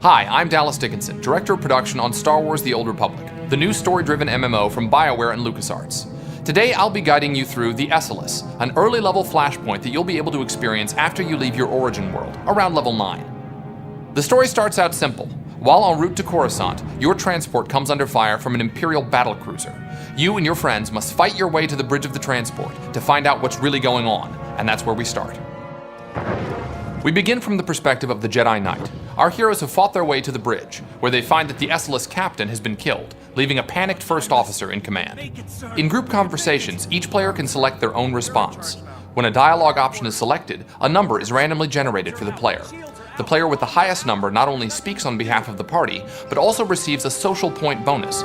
Hi, I'm Dallas Dickinson, Director of Production on Star Wars The Old Republic, the new story-driven MMO from BioWare and LucasArts. Today, I'll be guiding you through the Esseles, an early-level flashpoint that you'll be able to experience after you leave your origin world, around level 9. The story starts out simple. While en route to Coruscant, your transport comes under fire from an Imperial battlecruiser. You and your friends must fight your way to the bridge of the transport to find out what's really going on, and that's where we start. We begin from the perspective of the Jedi Knight. Our heroes have fought their way to the bridge, where they find that the Esseles captain has been killed, leaving a panicked first officer in command. In group conversations, each player can select their own response. When a dialogue option is selected, a number is randomly generated for the player. The player with the highest number not only speaks on behalf of the party, but also receives a social point bonus.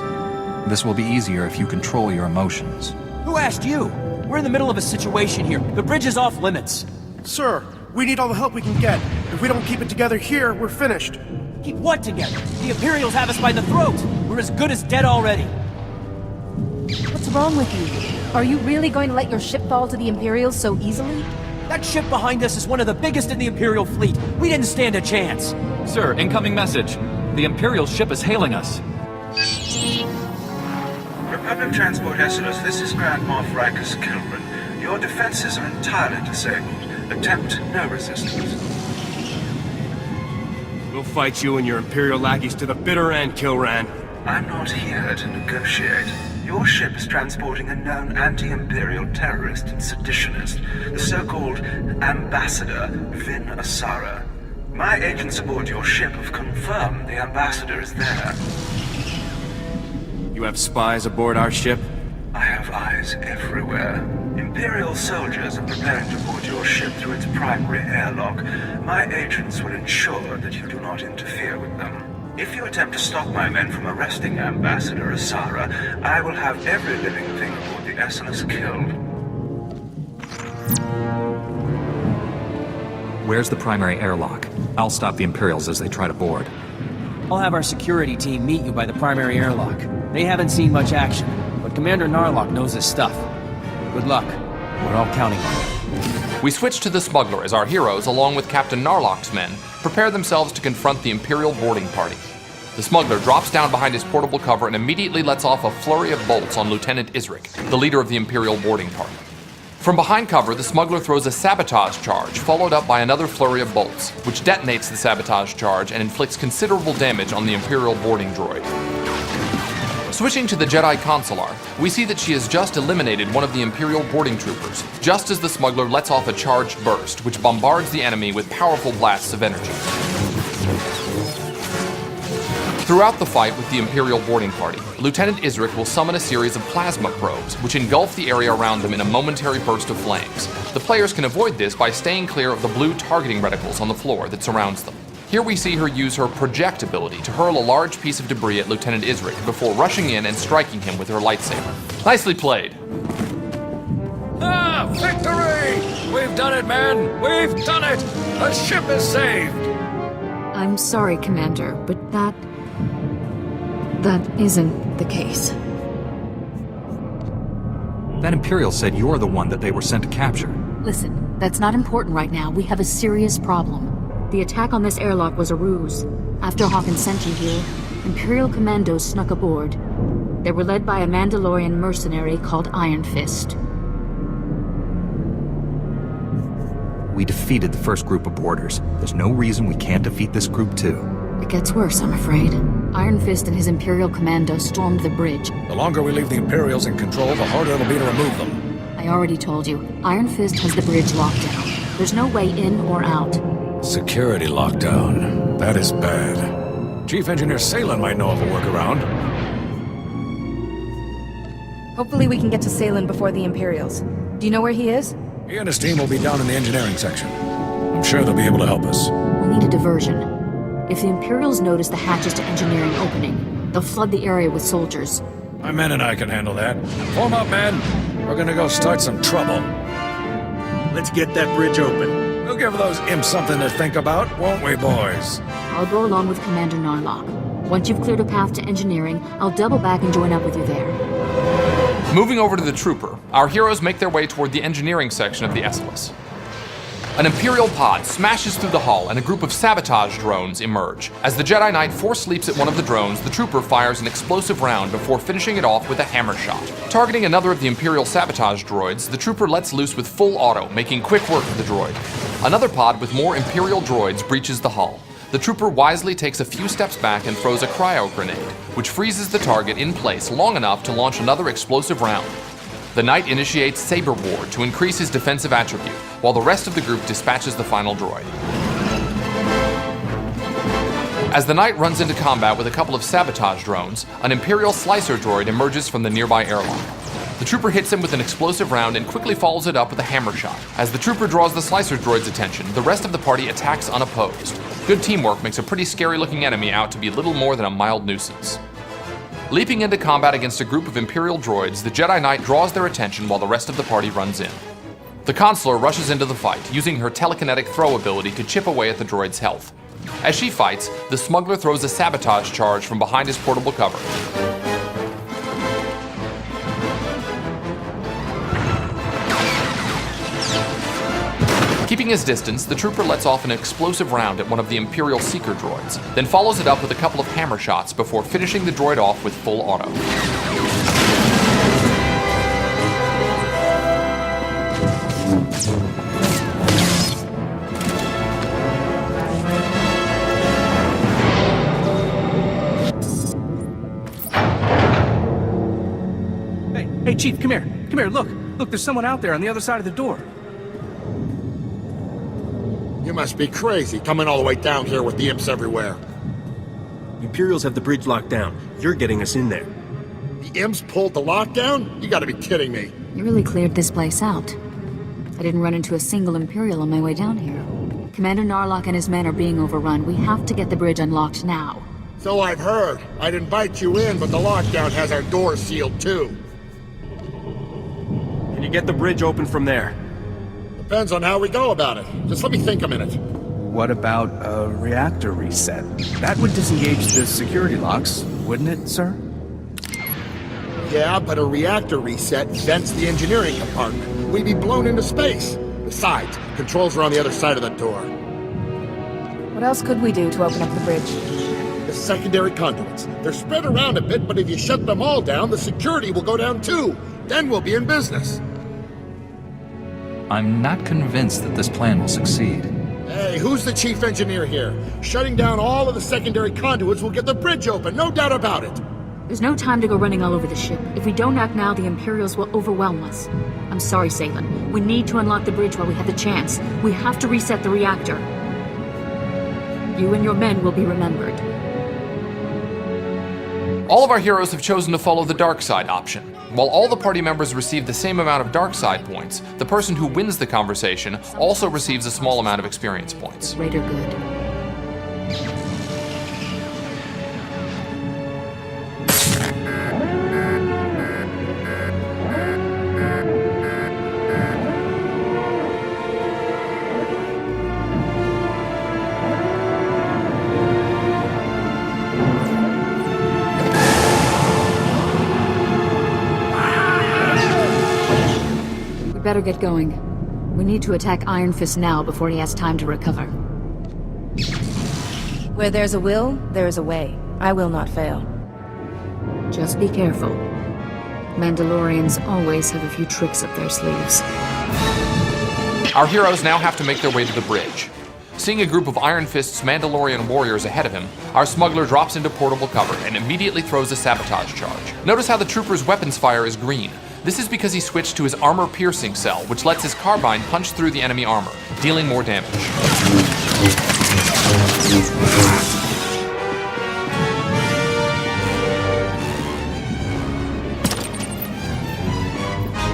This will be easier if you control your emotions. Who asked you? We're in the middle of a situation here. The bridge is off limits. Sir, we need all the help we can get. If we don't keep it together here, we're finished. Keep what together? The Imperials have us by the throat. We're as good as dead already. What's wrong with you? Are you really going to let your ship fall to the Imperials so easily? That ship behind us is one of the biggest in the Imperial fleet. We didn't stand a chance. Sir, incoming message. The Imperial ship is hailing us. Republic Transport Esseles, this is Grand Moff Rikus Kilran. Your defenses are entirely disabled. Attempt no resistance. We'll fight you and your Imperial lackeys to the bitter end, Kilran. I'm not here to negotiate. Your ship is transporting a known anti-Imperial terrorist and seditionist, the so-called Ambassador Vin Asara. My agents aboard your ship have confirmed the Ambassador is there. You have spies aboard our ship? I have eyes everywhere. Imperial soldiers are preparing to board your ship through its primary airlock. My agents will ensure that you do not interfere with them. If you attempt to stop my men from arresting Ambassador Asara, I will have every living thing aboard the Esseles killed. Where's the primary airlock? I'll stop the Imperials as they try to board. I'll have our security team meet you by the primary airlock. They haven't seen much action, but Commander Narlock knows his stuff. Good luck. We're all counting on you. We switch to the smuggler as our heroes, along with Captain Narlock's men, prepare themselves to confront the Imperial boarding party. The smuggler drops down behind his portable cover and immediately lets off a flurry of bolts on Lieutenant Isric, the leader of the Imperial boarding party. From behind cover, the smuggler throws a sabotage charge, followed up by another flurry of bolts, which detonates the sabotage charge and inflicts considerable damage on the Imperial boarding droid. Switching to the Jedi Consular, we see that she has just eliminated one of the Imperial boarding troopers, just as the smuggler lets off a charged burst, which bombards the enemy with powerful blasts of energy. Throughout the fight with the Imperial boarding party, Lieutenant Isric will summon a series of plasma probes, which engulf the area around them in a momentary burst of flames. The players can avoid this by staying clear of the blue targeting reticles on the floor that surrounds them. Here we see her use her project ability to hurl a large piece of debris at Lieutenant Isric before rushing in and striking him with her lightsaber. Nicely played. Ah, victory! We've done it, man! We've done it! The ship is saved! I'm sorry, Commander, but that isn't the case. That Imperial said you're the one that they were sent to capture. Listen, that's not important right now. We have a serious problem. The attack on this airlock was a ruse. After Hawkins sent you here, Imperial commandos snuck aboard. They were led by a Mandalorian mercenary called Iron Fist. We defeated the first group of boarders. There's no reason we can't defeat this group too. It gets worse, I'm afraid. Iron Fist and his Imperial commandos stormed the bridge. The longer we leave the Imperials in control, the harder it'll be to remove them. I already told you, Iron Fist has the bridge locked down. There's no way in or out. Security lockdown. That is bad. Chief Engineer Salen might know of a workaround. Hopefully we can get to Salen before the Imperials. Do you know where he is? He and his team will be down in the engineering section. I'm sure they'll be able to help us. We'll need a diversion. If the Imperials notice the hatches to engineering opening, they'll flood the area with soldiers. My men and I can handle that. Form up, men. We're gonna go start some trouble. Let's get that bridge open. We'll give those imps something to think about, won't we, boys? I'll go along with Commander Narlock. Once you've cleared a path to engineering, I'll double back and join up with you there. Moving over to the trooper, our heroes make their way toward the engineering section of the Esseles. An Imperial pod smashes through the hull and a group of sabotage drones emerge. As the Jedi Knight force leaps at one of the drones, the trooper fires an explosive round before finishing it off with a hammer shot. Targeting another of the Imperial sabotage droids, the trooper lets loose with full auto, making quick work of the droid. Another pod with more Imperial droids breaches the hull. The trooper wisely takes a few steps back and throws a cryo grenade, which freezes the target in place long enough to launch another explosive round. The Knight initiates Saber Ward to increase his defensive attribute, while the rest of the group dispatches the final droid. As the Knight runs into combat with a couple of sabotage drones, an Imperial slicer droid emerges from the nearby airlock. The trooper hits him with an explosive round and quickly follows it up with a hammer shot. As the trooper draws the slicer droid's attention, the rest of the party attacks unopposed. Good teamwork makes a pretty scary-looking enemy out to be little more than a mild nuisance. Leaping into combat against a group of Imperial droids, the Jedi Knight draws their attention while the rest of the party runs in. The Consular rushes into the fight, using her telekinetic throw ability to chip away at the droid's health. As she fights, the smuggler throws a sabotage charge from behind his portable cover. Keeping his distance, the trooper lets off an explosive round at one of the Imperial Seeker droids, then follows it up with a couple of hammer shots before finishing the droid off with full auto. Hey, Chief, come here. Come here, look. Look, there's someone out there on the other side of the door. You must be crazy, coming all the way down here with the imps everywhere. Imperials have the bridge locked down. You're getting us in there. The imps pulled the lockdown? You gotta be kidding me. You really cleared this place out. I didn't run into a single Imperial on my way down here. Commander Narlock and his men are being overrun. We have to get the bridge unlocked now. So I've heard. I'd invite you in, but the lockdown has our doors sealed too. Can you get the bridge open from there? Depends on how we go about it. Just let me think a minute. What about a reactor reset? That would disengage the security locks, wouldn't it, sir? Yeah, but a reactor reset vents the engineering compartment. We'd be blown into space. Besides, controls are on the other side of the door. What else could we do to open up the bridge? The secondary conduits. They're spread around a bit, but if you shut them all down, the security will go down too. Then we'll be in business. I'm not convinced that this plan will succeed. Hey, who's the chief engineer here? Shutting down all of the secondary conduits will get the bridge open, no doubt about it. There's no time to go running all over the ship. If we don't act now, the Imperials will overwhelm us. I'm sorry, Salen. We need to unlock the bridge while we have the chance. We have to reset the reactor. You and your men will be remembered. All of our heroes have chosen to follow the dark side option. While all the party members receive the same amount of dark side points, the person who wins the conversation also receives a small amount of experience points. Greater good. Better get going. We need to attack Iron Fist now before he has time to recover. Where there's a will, there is a way. I will not fail. Just be careful. Mandalorians always have a few tricks up their sleeves. Our heroes now have to make their way to the bridge. Seeing a group of Iron Fist's Mandalorian warriors ahead of him, our smuggler drops into portable cover and immediately throws a sabotage charge. Notice how the trooper's weapons fire is green. This is because he switched to his armor-piercing cell, which lets his carbine punch through the enemy armor, dealing more damage.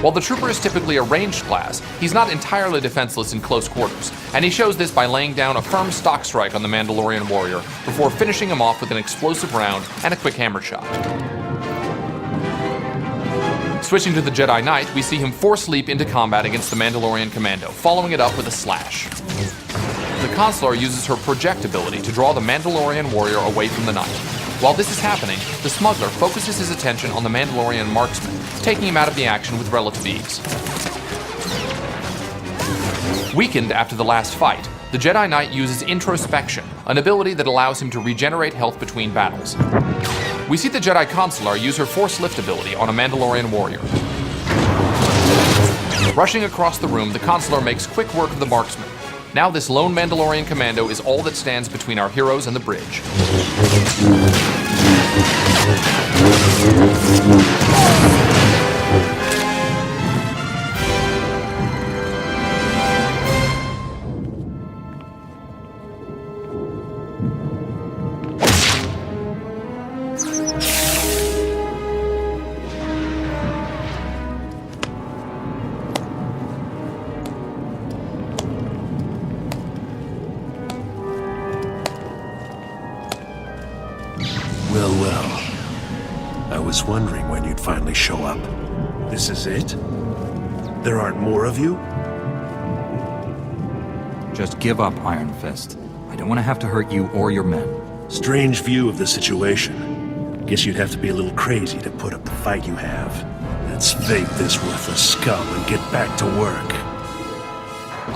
While the trooper is typically a ranged class, he's not entirely defenseless in close quarters, and he shows this by laying down a firm stock strike on the Mandalorian warrior before finishing him off with an explosive round and a quick hammer shot. Switching to the Jedi Knight, we see him force leap into combat against the Mandalorian commando, following it up with a slash. The Consular uses her project ability to draw the Mandalorian warrior away from the Knight. While this is happening, the smuggler focuses his attention on the Mandalorian marksman, taking him out of the action with relative ease. Weakened after the last fight, the Jedi Knight uses introspection, an ability that allows him to regenerate health between battles. We see the Jedi Consular use her Force Lift ability on a Mandalorian warrior. Rushing across the room, the Consular makes quick work of the marksman. Now this lone Mandalorian commando is all that stands between our heroes and the bridge. I was wondering when you'd finally show up. This is it? There aren't more of you? Just give up, Iron Fist. I don't want to have to hurt you or your men. Strange view of the situation. Guess you'd have to be a little crazy to put up the fight you have. Let's vape this worthless scum and get back to work.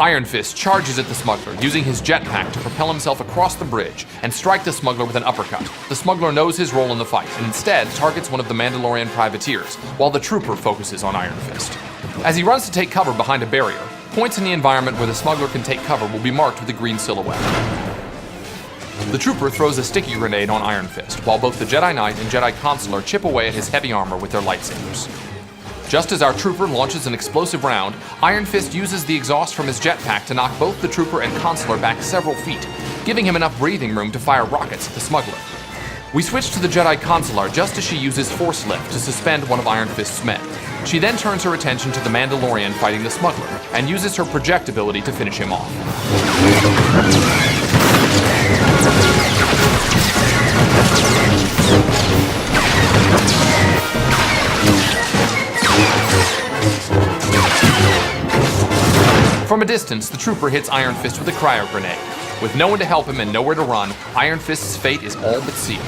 Iron Fist charges at the smuggler, using his jetpack to propel himself across the bridge and strike the smuggler with an uppercut. The smuggler knows his role in the fight and instead targets one of the Mandalorian privateers, while the trooper focuses on Iron Fist. As he runs to take cover behind a barrier, points in the environment where the smuggler can take cover will be marked with a green silhouette. The trooper throws a sticky grenade on Iron Fist, while both the Jedi Knight and Jedi Consular chip away at his heavy armor with their lightsabers. Just as our trooper launches an explosive round, Iron Fist uses the exhaust from his jetpack to knock both the trooper and Consular back several feet, giving him enough breathing room to fire rockets at the smuggler. We switch to the Jedi Consular just as she uses Force Lift to suspend one of Iron Fist's men. She then turns her attention to the Mandalorian fighting the smuggler, and uses her project ability to finish him off. From a distance, the trooper hits Iron Fist with a cryo grenade. With no one to help him and nowhere to run, Iron Fist's fate is all but sealed.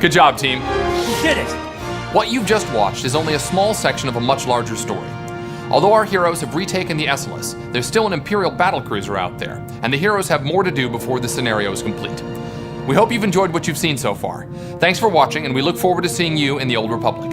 Good job, team. We did it! What you've just watched is only a small section of a much larger story. Although our heroes have retaken the Esseles, there's still an Imperial battlecruiser out there, and the heroes have more to do before the scenario is complete. We hope you've enjoyed what you've seen so far. Thanks for watching, and we look forward to seeing you in the Old Republic.